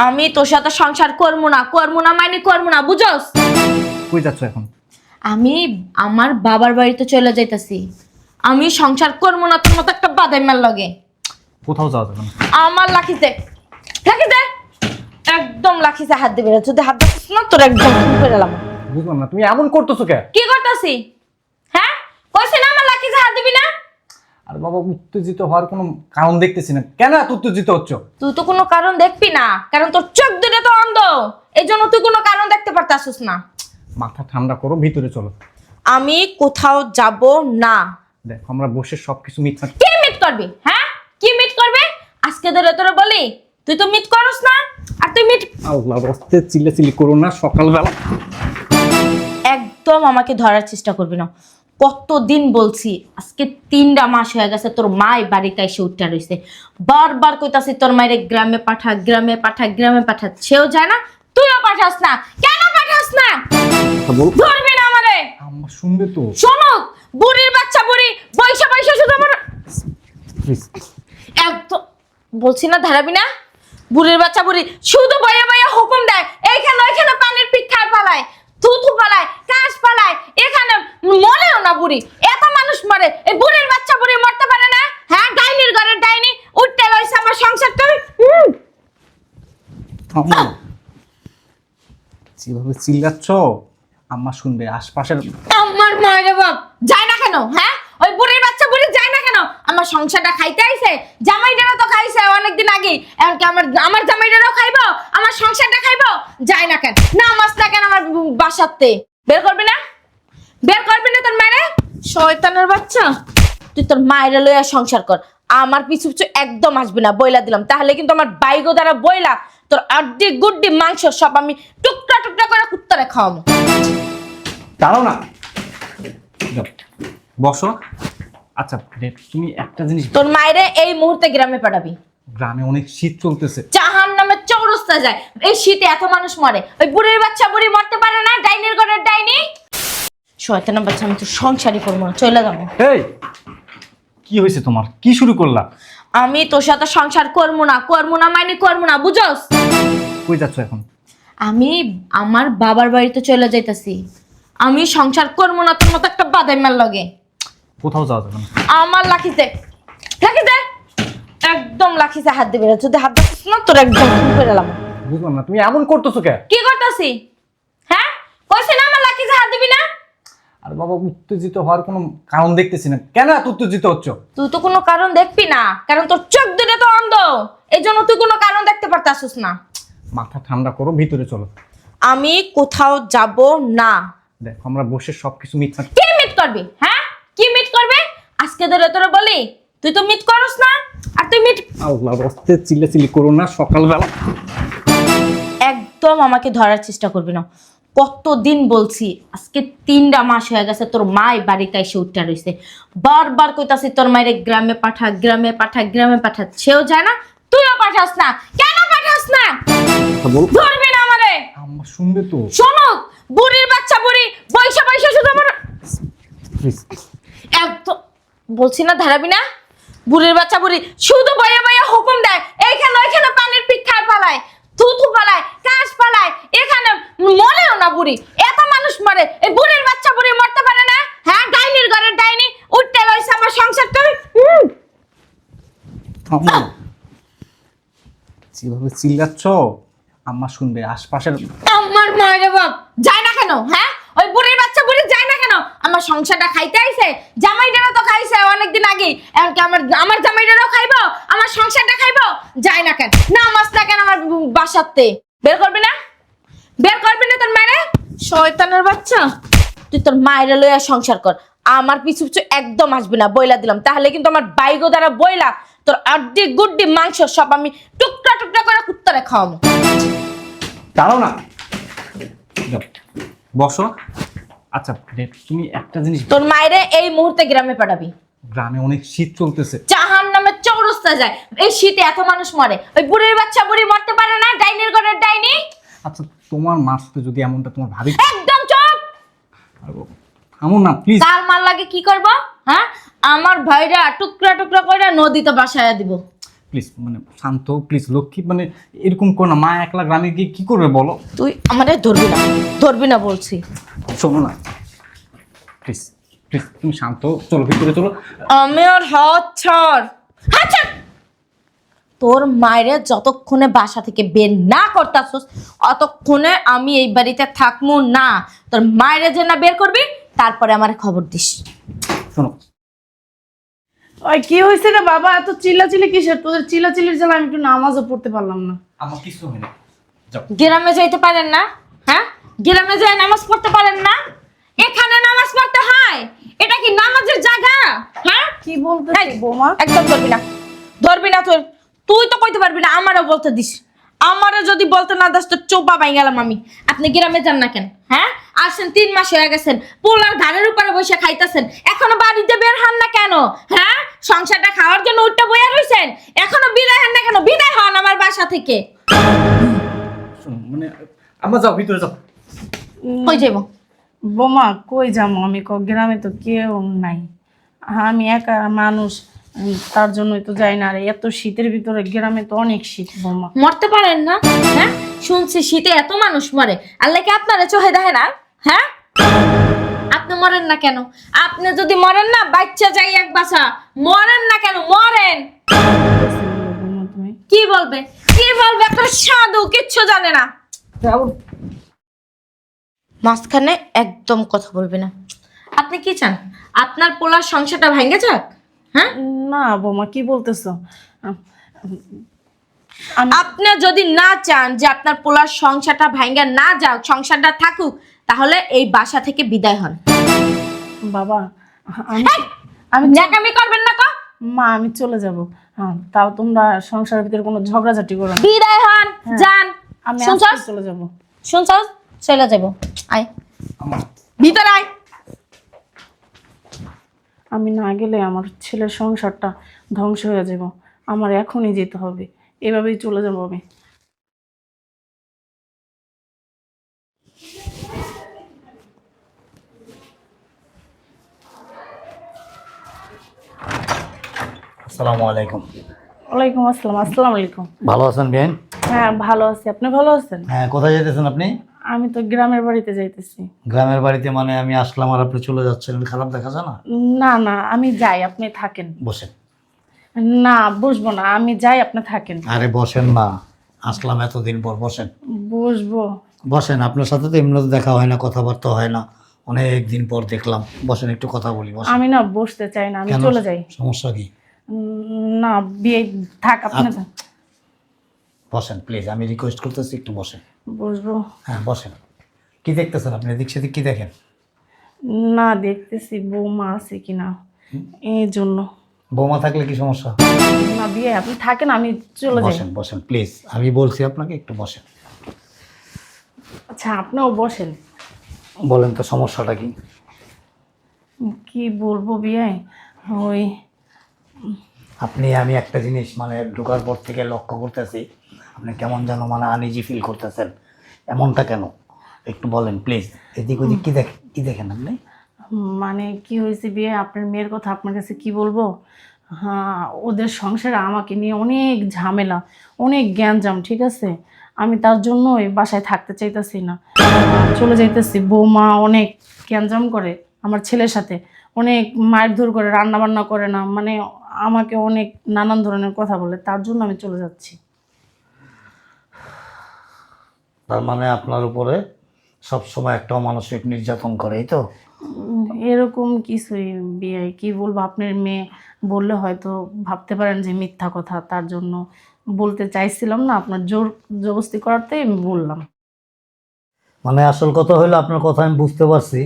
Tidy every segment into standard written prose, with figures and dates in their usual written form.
আমি তোর সাথে সংসার করবো না মানে করবো না, বুঝছস? কই যাচ্ছ এখন? আমি আমার বাবার বাড়িতে চলে যাইতাছি। আমি সংসার করবো না তোর মতো একটা বাদাইমার লগে। কোথাও যাওয়া যাবে না। আমার লাখিতে একদম লাখিতে হাত দিবি না। যদি হাত দিস না তোর একদম করে দিলাম। বুঝলাম না তুমি এমন করতেছো কে? কি করতাছি? হ্যাঁ, কইছিস না আমার লাখিতে হাত দিবি না? আর বাবা, উত্তেজিত হওয়ার কোনো কারণ দেখতেছি না। কেন এত উত্তেজিত হচ্ছ? তুই তো কোনো কারণ দেখবি না, কারণ তোর চোখ দুটো তো অন্ধ। এই জন্য তুই কোনো কারণ দেখতে পারতাছিস না। মাথা ঠান্ডা করো, ভিতরে চলো। আমি কোথাও যাব না। দেখো আমরা বসে সবকিছু মিথ্যা। কি মিট করবি? হ্যাঁ, কি মিট করবে? আজকে ধরে তোরা বলি তুই তো মিট করস না, আর তুই মিট। আল্লাহর রাস্তে চিল্লাচিল্লি করো না সকালবেলা। একদম আমাকে ধরার চেষ্টা করবি না। কতদিন বলছি, আজকে 3টা মাস হয়ে গেছে তোর মাই বাড়িতে এসে উঠতে রইছে। বারবার কইতাছি তোর মায়ের গ্রামে পাঠা, গ্রামে পাঠা, গ্রামে পাঠা। সেও যায় না, তুইও পাঠাস না। কেন পাঠাস না? ধরবি না আমারে। আম্মা শুনবে তো। শোনুক, বুড়ির বাচ্চা বুড়ি বৈশা বৈশা শুধু আমার একদম বলছি না, ধারাবি না। বুড়ির বাচ্চা বুড়ি শুধু বয়ে বয়ে হুকুম দেয়, এইখানে ওইখানে পানির পিঠা পালায়, থুথু পালায়, কাশ পালায়। এখানে মরেও না বুড়ি, এত মানুষ মরে, এই বুড়ির বাচ্চা বুড়ি মরতে পারে না? হ্যাঁ, ডাইনির ঘরের ডাইনি উঠতে রয়েছে আমার সংসারটা। আম্মা যেভাবে চিল্লাচ্ছ আম্মা শুনবে আশপাশের। আমার মায়ের বাপ যায় না কেন? হ্যাঁ, ওই বুড়ির বাচ্চা বুড়ি যায় না কেন? আমার সংসারটা খাইতে আইছে, জামাইটারও তো খাইছে অনেকদিন আগে, এমনকি আমার জামাইটারও খাইবো, আমার সংসারটা খাইবো। যায় না কেন? না মাস না কেন আমার বাসাতে? বের করবি না? বের করবি না তোর মায়ের? শয়তানের বাচ্চা, তুই তোর মায়ের লইয়া সংসার কর। আমার পিছু পিছু একদম আসবি না, বইলা দিলাম। তাহলে কিন্তু আমার বাইগো দ্বারা বইলা তোর আড্ডি গুড্ডি মাংস সব আমি টুকরা টুকরা করে কুত্তারে খাওয়াবো। দাঁড়াও না, যাও, বসো। আচ্ছা তুমি একটা জিনিস, তোর মায়েরে এই মুহূর্তে গ্রামে পাঠাবি। গ্রামে অনেক শীত চলতেছে। জাহান নামে চৌরাস্তা যায়, এই শীতে এত মানুষ মরে, ওই বুড়ির বাচ্চা বুড়ি মরতে পারে না? ডাইনির ঘরের ডাইনি। শয়তানের বাচ্চা, আমি তো সংসারই করবো না, চলে যাবো। এই কি হয়েছে তোমার? কি শুরু করলা? আমি তোর সাথে সংসার করবো না মানে করবো না, বুঝছস? কই যাচ্ছ এখন? আমি আমার বাবার বাড়িতে চলে যাইতাছি। আমি সংসার করবো না তোর মতো একটা বাদাইমার লগে। কোথাও যাওয়া যাবে না। আমার লাখিতে একদম লাখিতে হাত দিবি না। যদি হাত দিস না তোর একদম করে দিলাম। বুঝলাম না তুমি এমন করতেছো কে? কি করতাছি? হ্যাঁ, কইছিস না আমার লাখিতে হাত দিবি না? আর বাবা, উত্তেজিত হওয়ার কোনো কারণ দেখতেছি না। কেন এত উত্তেজিত হচ্ছ? তুই তো কোনো কারণ দেখবি না, কারণ তোর চোখ দুটো তো অন্ধ। এই জন্য তুই কোনো কারণ দেখতে পারতাছিস না। মাথা ঠান্ডা করো, ভিতরে চলো। আমি কোথাও যাব না। দেখো আমরা বসে সবকিছু মিথ্যা। কি মিট করবি? হ্যাঁ, কি মিট করবে? আজকে ধরে তোরা বলি তুই তো মিট করস না, আর তুই মিট। আল্লাহর রাস্তে চিল্লাচিল্লি করো না সকালবেলা। একদম আমাকে ধরার চেষ্টা করবি না। কতদিন বলছি, আজকে 3টা মাস হয়ে গেছে তোর মাই বাড়িতে এসে উঠতে রইছে। বারবার কইতাছি তোর মায়ের গ্রামে পাঠা, গ্রামে পাঠা, গ্রামে পাঠা। সেও যায় না, তুইও পাঠাস না। কেন পাঠাস না? ধরবি না আমারে। আম্মা শুনবে তো। শোনুক, বুড়ির বাচ্চা বুড়ি বৈশা বৈশা শুধু আমার একদম বলছি না, ধারাবি না। বুড়ির বাচ্চা বুড়ি শুধু বয়ে বয়ে হুকুম দেয়, এইখানে ওইখানে পানির পিঠা পালায়, থুথু পালায়, কাশ পালায়। এখানে মরেও না বুড়ি, এত মানুষ মরে, এই বুড়ির বাচ্চা বুড়ি মরতে পারে না? হ্যাঁ, ডাইনির ঘরের ডাইনি উঠতে রয়েছে আমার সংসারটা। আম্মা যেভাবে চিল্লাচ্ছ আম্মা শুনবে আশপাশের। আমার মায়ের বাপ যায় না কেন? হ্যাঁ, ওই বুড়ির বাচ্চা বুড়ি যায় না কেন? আমার সংসারটা খাইতে আইছে, জামাইটারও তো খাইছে অনেকদিন আগে, এমনকি আমার জামাইটারও খাইবো, আমার সংসারটা খাইবো। যায় না কেন? না মাস না কেন আমার বাসাতে? বের করবি না? বের করবি না তোর মায়ের? শয়তানের বাচ্চা, তুই তোর মায়ের লইয়া সংসার কর। আমার পিছু পিছু একদম আসবি না, বইলা দিলাম। তাহলে কিন্তু আমার বাইগো দ্বারা বইলা তোর আড্ডি গুড্ডি মাংস সব আমি টুকরা টুকরা করে কুত্তারে খাওয়াবো। দাঁড়াও না, যাও, বসো। আচ্ছা তুমি একটা জিনিস, তোর মায়েরে এই মুহূর্তে গ্রামে পাঠাবি। গ্রামে অনেক শীত চলতেছে। জাহান নামে চৌরাস্তা যায়, এই শীতে এত মানুষ মরে, ওই বুড়ির বাচ্চা বুড়ি মরতে পারে না? ডাইনির ঘরের ডাইনি। আচ্ছা তোমার মারতে যদি এমনটা তোমার ভাবি। একদম চুপ। এমন না প্লিজ। তার মার লাগে কি করব? হ্যাঁ, আমার ভাইরা টুকরা টুকরা করে নদীতে বাসায়া দিব। প্লিজ মানে শান্ত প্লিজ লক্ষ্মী, মানে এরকম করো না। মা একলা গ্রামে গিয়ে কি করবে বলো? তুই আমারে ধরবি না বলছি। শোনো না প্লিজ প্লিজ, তুমি শান্ত, চলো ভিতরে চলো। আমি আর হাত ছাড়। তোর মায়েরে যতক্ষণে বাসা থেকে বের না করতাছস অতক্ষণে আমি এই বাড়িতে থাকবো না। তোর মায়েরে যে না বের করবি তারপরে আমার খবর দিস। শোনো, ওই কি হয়েছে রে বাবা, এত চিল্লাচিল্লি কিসের? তোদের চিল্লাচিল্লির জ্বালা আমি একটু নামাজও পড়তে পারলাম না। আমার কিছু হয়নি, যাও। গ্রামে যাইতে পারেন না? হ্যাঁ, গ্রামে যায় নামাজ পড়তে পারেন না? এখানে নামাজ পড়তে হয়, এটা কি নামাজের জায়গা? হ্যাঁ, কি বলতেছিস বৌমা? একদম ধরবি না তুই তো কইতে পারবি না, আমারও বলতে দিস। আমারও যদি বলতে না দাস তো চোপা পাই গেলাম আমি। আপনি গ্রামে যান না কেন? হ্যাঁ, আসেন 3 মাস হয়ে গেছেন, পোলার ঘাড়ের উপরে বসে খাইতেছেন, এখনো বাড়িতে বের হন না কেন? হ্যাঁ, সংসারটা খাওয়ার জন্য উঠতে বইয়া রইছেন, এখনো বিদায় হন না কেন? বিদায় হন আমার বাসা থেকে। শোনো মানে আমরা যাও, ভিতরে যাও। কই যাইব? বৌমা কই যাবো আমি? গ্রামে তো কেউ নাই, আমি একা মানুষ, তার জন্যই তো যাই না। আর এত শীতের ভিতরে গ্রামে তো অনেক শীত বৌমা। মরতে পারেন না? হ্যাঁ, শুনছি শীতে এত মানুষ মরে, আল্লাহ কি আপনারা চোখে দেখে না? হ্যাঁ, আপনি মরেন না কেন? আপনি যদি মরেন না, বাচ্চা যাই এক বাসা, মরেন না কেন? মরেন। বৌমা তুমি কি বলবে একটা সাধু, কিচ্ছু জানে না। মাঝখানে একদম কথা বলবে না। আপনি কি চান আপনার পোলার সংসারটা ভেঙে যাক? হ্যাঁ, না বৌমা, কি বলতেছো? আপনি যদি না চান যে আপনার পোলার সংসারটা ভেঙে না যাক, সংসারটা থাকুক, তাহলে এই বাসা থেকে বিদায় হন। বাবা আমি ন্যাকামি করবেন না তো। মা আমি চলে যাব, হ্যাঁ, তাও তোমরা সংসারের ভিতরে কোনো ঝগড়াঝাটি করো না। বিদায় হন, যান। আমি শুনছস? আজকে চলে যাব। শুনছস? চলে যাব। আয় ভিতরে আয়। আমি না গেলে আমার ছেলের সংসারটা ধ্বংস হয়ে যাব। আমার এখনই যেতে হবে, এভাবেই চলে যাব আমি। আসসালামু আলাইকুম। ওয়ালাইকুম আসসালাম। আসসালামু আলাইকুম। ভালো আছেন বিয়ান? হ্যাঁ ভালো আছি, আপনি ভালো আছেন? হ্যাঁ, কোথায় যেতেছেন আপনি? আমি তো গ্রামের বাড়িতে যাইতেছি। গ্রামের বাড়িতে মানে আমি আসলাম আর আপনি চলে যাচ্ছেন, খারাপ দেখা যায় না? না না, আমি যাই, আপনি থাকেন। বসেন। না বসবো না, আমি যাই, আপনি থাকেন। আরে বসেন না, আসলাম এতদিন পর, বসেন। বসবো? বসেন, আপনার সাথে তো এমনিতে দেখা হয় না, কথাবার্তা হয় না, অনেক দিন পর দেখলাম। বসেন, একটু কথা বলি, বসেন। আমি না বসতে চাই না, আমি কেন? চলে যাই। সমস্যা কি? না বিয়ে থাক, আপনি যান। বসেন প্লিজ, আমি রিকোয়েস্ট করতেছি, একটু বসেন। বসবো? হ্যাঁ বসেন। কি দেখতেছেন আপনি? এদিক সেদিক কি দেখেন? না দেখতেছি বৌমা আছে কিনা, এই জন্য। বৌমা থাকলে কি সমস্যা? না বিয়ে, আপনি থাকেন, আমি চলে যাই। বসেন বসেন প্লিজ, আমি বলছি আপনাকে একটু বসেন। আচ্ছা আপনিও বসেন। বলেন তো সমস্যাটা কি? কি বলবো বিয়ে, ওই আমি একটা জিনিস মানে ঢোকার পর থেকে লক্ষ্য করতেছি, আপনি কেমন যেন মানে আনইজি ফিল করতেছেন। এমনটা কেন একটু বলেন প্লিজ। এদিক ওদিক কি দেখেন আপনি? মানে কি হয়েছে বিয়ে, আপনার মেয়ের কথা আপনার কাছে কি বলবো। হ্যাঁ, ওদের সংসারে আমাকে নিয়ে অনেক ঝামেলা, অনেক জ্ঞানজাম, ঠিক আছে? আমি তার জন্য ওই বাসায় থাকতে চাইতেছি না, চলে যাইতেছি। বৌমা অনেক জ্ঞানজাম করে আমার ছেলের সাথে, অনেক মারধর করে, রান্না বান্না করে না, মানে আমাকে অনেক নানান ধরনের কথা বলে, তার জন্য আমি চলে যাচ্ছি। তার মানে আপনার উপরে সব সময় একটা মানসিক নির্যাতন করে, এই তো? এরকম কিছুই বিয়ে, কি বলবো, আপনার মেয়ে বললে হয়তো ভাবতে পারেন যে মিথ্যা কথা, তার জন্য বলতে চাইছিলাম না, আপনার জোর জবরদস্তি করাতে আমি বললাম। মানে আসল কথা হলো, আপনার কথা আমি বুঝতে পারছি,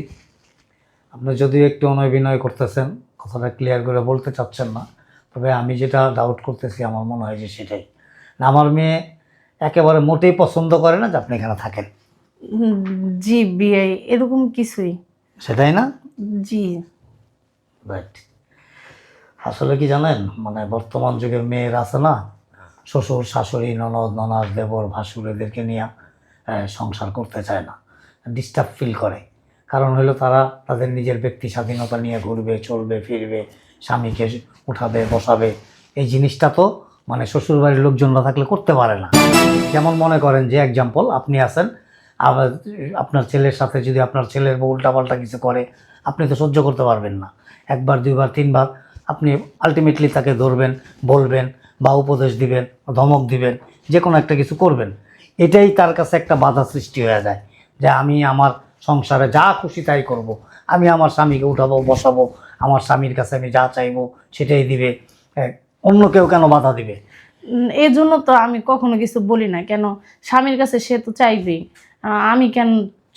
আপনি যদিও একটু অনভিনয় করতেছেন, কথাটা ক্লিয়ার করে বলতে চাচ্ছেন না, তবে আমি যেটা ডাউট করতেছি আমার মনে হয় যে সেটাই না, আমার মেয়ে একেবারে মোটেই পছন্দ করে না যে আপনি এখানে থাকেন। জি বিয়ে, এরকম কিছুই। সেটাই না? জি। রাইট। আসলে কি জানেন, মানে বর্তমান যুগের মেয়েরা আছে না, শ্বশুর শাশুড়ি ননদ ননাস দেবর ভাসুর এদেরকে নিয়ে সংসার করতে চায় না, ডিস্টার্ব ফিল করে। কারণ হলো তারা তাদের নিজের ব্যক্তি স্বাধীনতা নিয়ে ঘুরবে চলবে ফিরবে, স্বামীকে উঠাবে বসাবে, এই জিনিসটা তো মানে শ্বশুর বাড়ির লোকজনরা থাকলে করতে পারে না। যেমন মনে করেন যে এক্সাম্পল, আপনি আছেন, আবার আপনার ছেলের সাথে যদি আপনার ছেলের বউ উল্টাপাল্টা কিছু করে, আপনি তো সহ্য করতে পারবেন না। একবার, দুইবার, তিনবার আপনি আলটিমেটলি তাকে ধরবেন, বলবেন বা উপদেশ দিবেন, ধমক দিবেন, যে কোনো একটা কিছু করবেন। এটাই তার কাছে একটা বাধা সৃষ্টি হয়ে যায় যে আমি আমার সংসারে যা খুশি তাই করব। আমি আমার স্বামীকে উঠাবো, বসাবো, আমার স্বামীর কাছে আমি যা চাইবো সেটাই দিবে, অন্য কেউ কেন বাধা দিবে? এই জন্য তো আমি কখনো কিছু বলি না। কেন, স্বামীর কাছে সে তো চাইবেই, আমি কেন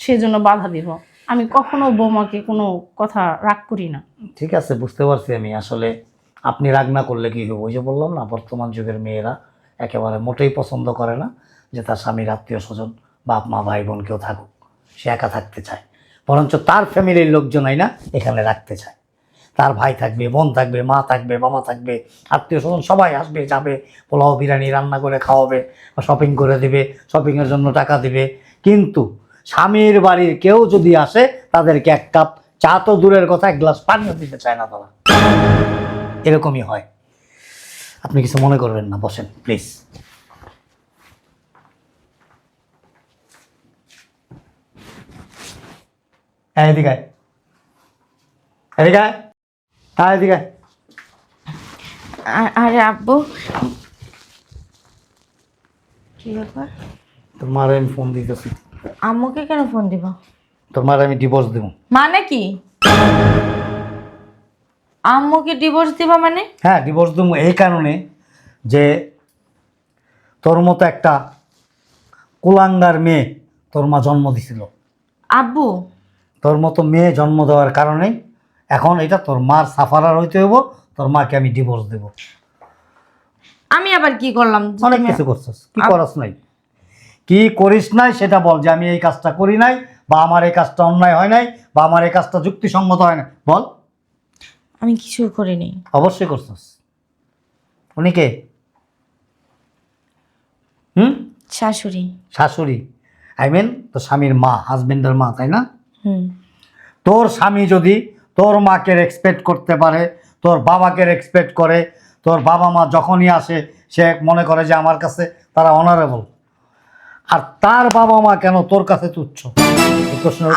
সেজন্য বাধা দিব? আমি কখনো বৌমাকে কোনো কথা রাগ করি না। ঠিক আছে, বুঝতে পারছি আমি। আসলে আপনি রাগ না করলে কী হবে, ওই যে বললাম না, বর্তমান যুগের মেয়েরা একেবারে মোটেই পছন্দ করে না যে তার স্বামীর আত্মীয় স্বজন, বাপ মা, ভাই বোন কেউ থাকুক। সে একা থাকতে চায়, বরঞ্চ তার ফ্যামিলির লোকজনাই না এখানে রাখতে চায়। তার ভাই থাকবে, বোন থাকবে, মা থাকবে, বাবা থাকবে, আত্মীয় স্বজন সবাই আসবে, যাবে, পোলাও বিরিয়ানি রান্না করে খাওয়াবে, শপিং করে দিবে, শপিংয়ের জন্য টাকা দিবে। কিন্তু স্বামীর বাড়ির কেউ যদি আসে, তাদেরকে এক কাপ চা তো দূরের কথা, এক গ্লাস পানিও দিতে চায় না তারা। এরকমই হয়। আপনি কিছু মনে করবেন না, বসেন প্লিজ। এদিকে আয়। এদিকে আয়। হ্যাঁ, এদিকে আয়। আরে আব্বু, কি ব্যাপার? তোর মারে আমি ফোন দিতেছি। আম্মুকে কেন ফোন দিব? তোর মারে আমি ডিভোর্স দেবো। মানে কি? আম্মুকে ডিভোর্স দিবা মানে? হ্যাঁ, ডিভোর্স দেবো এই কারণে যে তোর মতো একটা কুলাঙ্গার মেয়ে তোর মা জন্ম দিছিল। আব্বু, তোর মতো মেয়ে জন্ম দেওয়ার কারণেই এখন এটা তোর মার সাফারার হইতে হইব। তোর মাকে আমি ডিভোর্স দেব। আমি আবার কি করলাম? অনেক কিছু করছিস, কি করস নাই, কি করিস নাই সেটা বল। যে আমি এই কাজটা করি নাই, বা আমার এই কাজটা অন্যায় হয় নাই, বা আমার এই কাজটা যুক্তিসঙ্গত হয় না, বল। আমি কিছু করিনি। অবশ্যই করছিস। উনি কে? শাশুড়ি। শাশুড়ি, আই মিন তোর স্বামীর মা, হাজবেন্ডের মা, তাই না? হুম। তোর স্বামী যদি তোর মাকে রেসপেক্ট করতে পারে, তোর বাবাকে রেসপেক্ট করে, তোর বাবা মা যখনই আসে সে মনে করে যে আমার কাছে তারা অনারেবল, আর তার বাবা মা কেন তোর কাছে তুচ্ছ?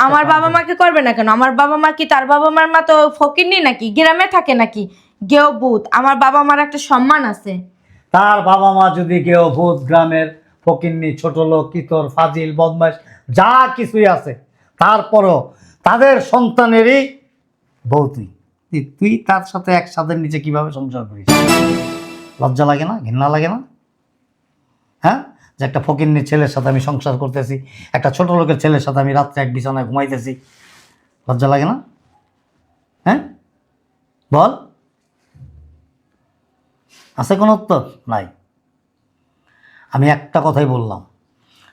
আমার বাবা মাকে করবে না কেন? আমার বাবা মা কি তার বাবা মার মা তো ফকিরনি নাকি? গ্রামে থাকে নাকি? গেও ভূত। আমার বাবা মার একটা সম্মান আছে। তার বাবা মা যদি কেউ ভূত, গ্রামের ফকিন্নি, ছোট লোক, কিতর, ফাজিল, বদমাশ যা কিছুই আছে, তারপরও তাদের সন্তানেরই বউ তুই। তুই তার সাথে এক ছাদের নিচে কিভাবে সংসার করিস? লজ্জা লাগে না? ঘৃণা লাগে না? হ্যাঁ, যে একটা ফকিন্নির ছেলের সাথে আমি সংসার করতেছি, একটা ছোট লোকের ছেলের সাথে আমি রাত্রে এক বিছানায় ঘুমাইতেছি, লজ্জা লাগে না? হ্যাঁ, বল। আছে কোনো উত্তর? নাই। আমি একটা কথাই বললাম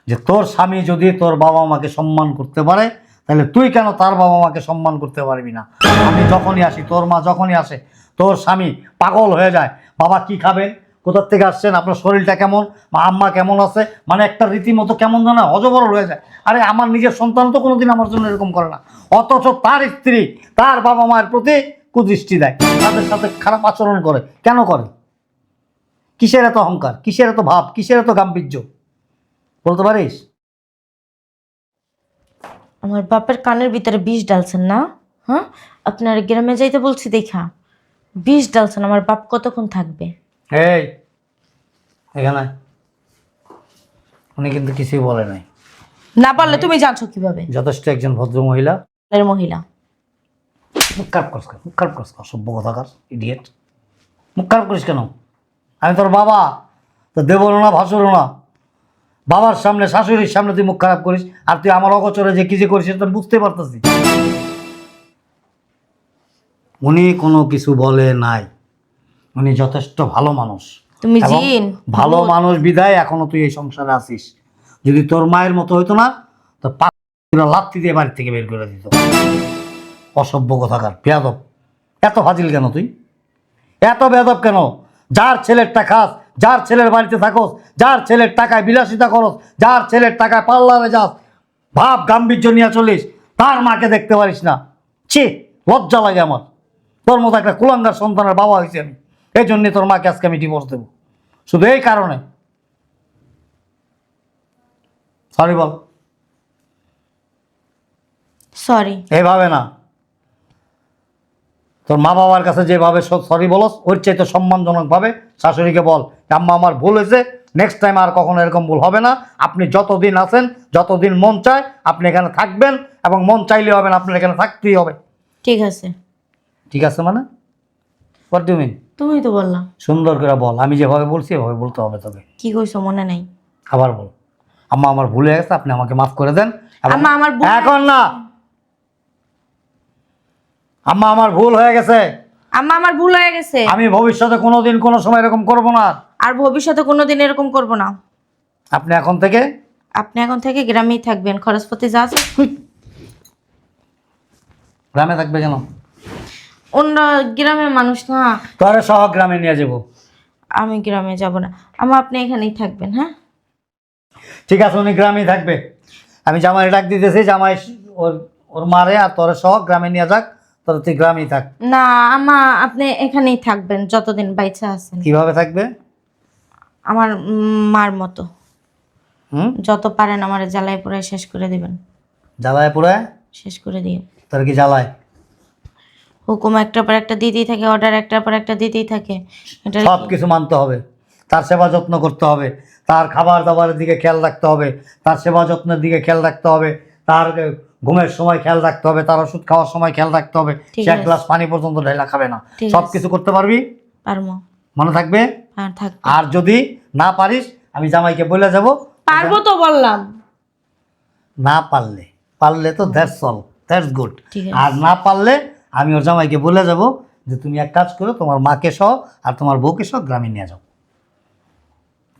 যে তোর স্বামী যদি তোর বাবা মাকে সম্মান করতে পারে, তাহলে তুই কেন তার বাবা মাকে সম্মান করতে পারবি না? আমি যখনই আসি, তোর মা যখনই আসে, তোর স্বামী পাগল হয়ে যায়। বাবা কি খাবেন, কোথার থেকে আসছেন, আপনার শরীরটা কেমন, মা আম্মা কেমন আছে, মানে একটা রীতিমতো কেমন জানা হজবরল হয়ে যায়। আরে আমার নিজের সন্তান তো কোনোদিন আমার জন্য এরকম করে না, অথচ তার স্ত্রী তার বাবা মায়ের প্রতি কুদৃষ্টি দেয়, তাদের সাথে খারাপ আচরণ করে। কেন করে? কিসের এত অহংকার, কিসের এত ভাব, কিসের এত গাম্ভীর্য, বলতে পারিস? আমার বাপের কানের ভিতরে বিষ ডালছেন না? হ্যাঁ, আপনার গ্রামে যাইতে বলছি দেখা বিষ ডালছেন। আমার বাপ কতক্ষণ থাকবে? এই এখানে উনি কিন্তু কিছুই বলে নাই। না পারলে তুমি জানছো কিভাবে? যথেষ্ট একজন ভদ্র মহিলা। এর মহিলা। মুখ খারাপ করিস কেন? মুখ খারাপ করিস কেন? সভ্য কথাকার ইডিয়েট। মুখ খারাপ করিস কেন? আমি তোর বাবা, তো দেবরও না, ভাসুরও না। বাবার সামনে, শাশুড়ির সামনে তুই মুখ খারাপ করিস, আর তুই আমার অগোচরে যে কি যে করিস সেটা বুঝতে পারতেছি। উনি কোনো কিছু বলে নাই, উনি যথেষ্ট ভালো মানুষ। তুমি এবং জিন ভালো মানুষ বিদায় এখনো তুই এই সংসারে আছিস। যদি তোর মায়ের মতো হইতো না, তো লাত্তি দিয়ে বাড়ি থেকে বের করে দিত। অসভ্য কথাকার, বেয়াদব। এত ফাজিল কেন তুই? এত বেয়াদব কেন? যার ছেলের টাকা, যার ছেলের বাড়িতে থাকোস, যার ছেলের টাকায় বিলাসিতা করস, যার ছেলের টাকায় পার্লারে যাস, ভাব গাম্ভীর্য নিয়ে চলিস, তার মাকে দেখতে পারিস না। ছি, লজ্জা লাগে আমার। তোর মতো একটা কুলাঙ্গার সন্তানের বাবা হয়েছি আমি, এই জন্যে তোর মাকে আজকে আমি ডিভোর্স দেবো। শুধু এই কারণে। সরি বল। সরি। এইভাবে না, তোর মা বাবার কাছে যেভাবে সরি বলস ওর চাইতে সম্মানজনকভাবে শাশুড়িকে বল, আম্মা আমার ভুল হয়েছে, নেক্সট টাইম আর কখনো এরকম ভুল হবে না। আপনি যতদিন আছেন, যতদিন মন চায় আপনি এখানে থাকবেন, এবং মন চাইলে হবে না, আপনার এখানে থাকতেই হবে। ঠিক আছে। ঠিক আছে মানে হোয়াট ডু মিন? তুমি তো বললা। সুন্দর করে বল, আমি যেভাবে বলছি এভাবে বলতে হবে তোকে। কি কইছো মনে নাই? আবার বল, আম্মা আমার ভুল হয়ে গেছে, আপনি আমাকে মাফ করে দেন। এবং আম্মা আমার ভুল এখন না, আম্মা আমার ভুল হয়ে গেছে, আম্মা আমার ভুল হয়ে গেছে। আমি ভবিষ্যতে কোনোদিন কোনো সময় এরকম করব না। আর ভবিষ্যতে কোনোদিন এরকম করব না। আপনি এখন থেকে গ্রামেই থাকবেন, খরচপাতি যা আছে। গ্রামে থাকবে কেন? অন্য গ্রামের মানুষ না। তোরে সহ গ্রামে নিয়ে যাব। আমি গ্রামে যাব না আম্মা, আপনি এখানেই থাকবেন। হ্যাঁ ঠিক আছে, উনি গ্রামেই থাকবে। আমি জামাই ডাক দিতেছি, জামাই ওর ওর মারে আর তোরে সহ গ্রামে নিয়ে যাক, তোর তুই গ্রামেই থাক। না আম্মা, আপনি এখানেই থাকবেন যতদিন বাইচা আছেন। কিভাবে থাকবে? আমার মার মতো। হুম? যত পারেন আমার জ্বালায় পুরাই শেষ করে দিবেন। জ্বালায় পুরায় শেষ করে দিন। তোর কি জ্বালায়? হুকুম একটার পর একটা দিতেই থাকে, অর্ডার একটার পর একটা দিতেই থাকে। এটা সব কিছু মানতে হবে, তার সেবা যত্ন করতে হবে, তার খাবার দাবারের দিকে খেয়াল রাখতে হবে, তার সেবা যত্নের দিকে খেয়াল রাখতে হবে, তার ঘুমের সময় খেয়াল রাখতে হবে, তার ওষুধ খাওয়ার সময় খেয়াল রাখতে হবে। ঠিক সে এক আছে। গ্লাস পানি পর্যন্ত ঢেলা খাবে না। ঠিক সব আছে। কিছু করতে পারবি? পারবো। মনে থাকবে? আর থাক। আর যদি না পারিস আমি জামাইকে বলে যাব। পারবো তো বললাম। না পারলে, পারলে তো দ্যাটস অল, দ্যাটস গুড। ঠিক আছে। আর না পারলে আমি ওর জামাইকে বলে যাব যে তুমি এক কাজ করো, তোমার মাকে সহ আর তোমার বউকে সহ গ্রামে নিয়ে যাও।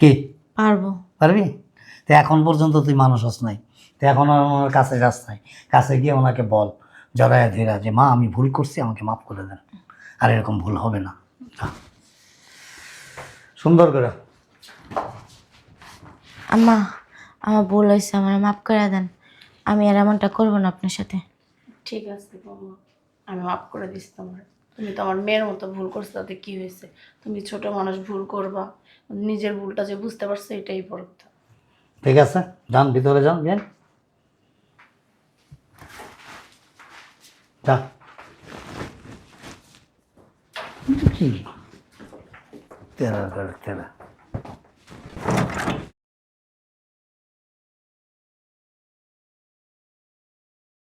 কি পারবো। পারবি? তো এখন পর্যন্ত তুই মানুষ হস নাই, তো এখন আর ওনার কাছে যাস নাই, কাছে গিয়ে ওনাকে বল জড়ায় ধীরা যে মা আমি ভুল করছি, আমাকে মাফ করে দেন, আর এরকম ভুল হবে না। যা। সুন্দর করে। আম্মা আমার ভুল হয়েছে, আমার মাফ করে দেন। আমি আর এমনটা করবো না আপনার সাথে। ঠিক আছে বৌমা, আমি মাফ করে দিচ্ছি তোমার। তুমি তো আমার মেয়ের মতো ভুল করছো, তাতে কি হয়েছে? তুমি ছোট মানুষ, ভুল করবা, নিজের ভুলটা যে বুঝতে পারছো এটাই বড় কথা। ঠিক আছে, যান ভিতরে যান, যান যা। কি তেরা তেরা